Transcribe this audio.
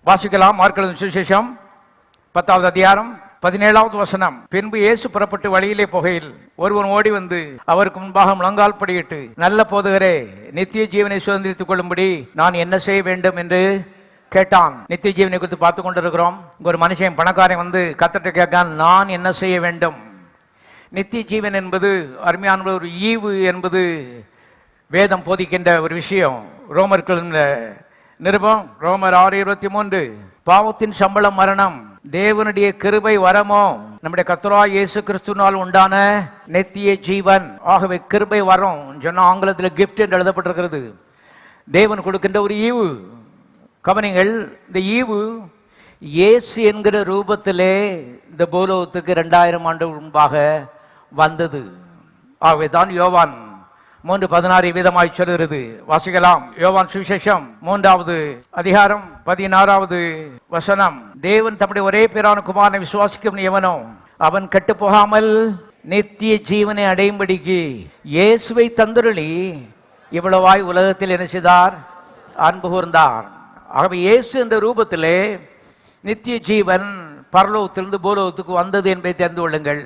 வாசிக்கலாம். மார்க் எழுதின சுவிசேஷம் 10வது அதிகாரம் 17வது வசனம். பின்பு இயேசு புறப்பட்டு வழியிலே போகையில் ஒருவன் ஓடி வந்து அவருக்கு முன்பாக முழங்கால் படியிட்டு, நல்ல போதகரே, நித்திய ஜீவனை சுதந்திரித்துக் கொள்ளும்படி நான் என்ன செய்ய வேண்டும் என்று கேட்டான். நித்திய ஜீவனை குறித்து பார்த்து கொண்டிருக்கிறோம். ஒரு மனுஷன் பணக்காரன் வந்து கர்த்தர்ட்ட கேட்கான், நான் என்ன செய்ய வேண்டும்? நித்திய ஜீவன் என்பது அருமையான ஒரு ஈவு என்பது வேதம் போதிக்கின்ற ஒரு விஷயம். ரோமர்கள் நிருபம் ரோமர் 6:23, பாவத்தின் சம்பளம் மரணம், தேவனுடைய கிருபை வரமோ நம்முடைய கர்த்தராகிய இயேசு கிறிஸ்துவினால் உண்டான நித்திய ஜீவன். ஆகவே கிருபை வரம் சொன்ன ஆங்கிலத்தில் கிஃப்ட் என்று எழுதப்பட்டிருக்கிறது. தேவன் கொடுக்கின்ற ஒரு ஈவு. கவனிங்கள், இந்த ஈவு இயேசு என்கிற ரூபத்திலே இந்த பூலோகத்துக்கு 2000 ஆண்டு முன்பாக வந்தது. ஆகவே தான் யோவான் 3:16 விதமாய் சொல்கிறது. வாசிக்கலாம். யோவான் சுவிசேஷம் 3வது அதிகாரம் 16வது வசனம். தேவன் தம்முடைய ஒரே பேரான குமாரனை விசுவாசிக்கும் எவனோ அவன் கெட்டு போகாமல் நித்திய ஜீவனை அடையும்படிக்கு இயேசுவை தந்தருளி இவ்வளவாய் உலகத்தில் என்ன செய்தார்? அன்பு கூர்ந்தார். ஆகவே இயேசு இந்த ரூபத்திலே நித்திய ஜீவன் பரலோகத்திலிருந்து பூலோகத்துக்கு வந்தது என்பதை தெரிந்து கொள்ளுங்கள்.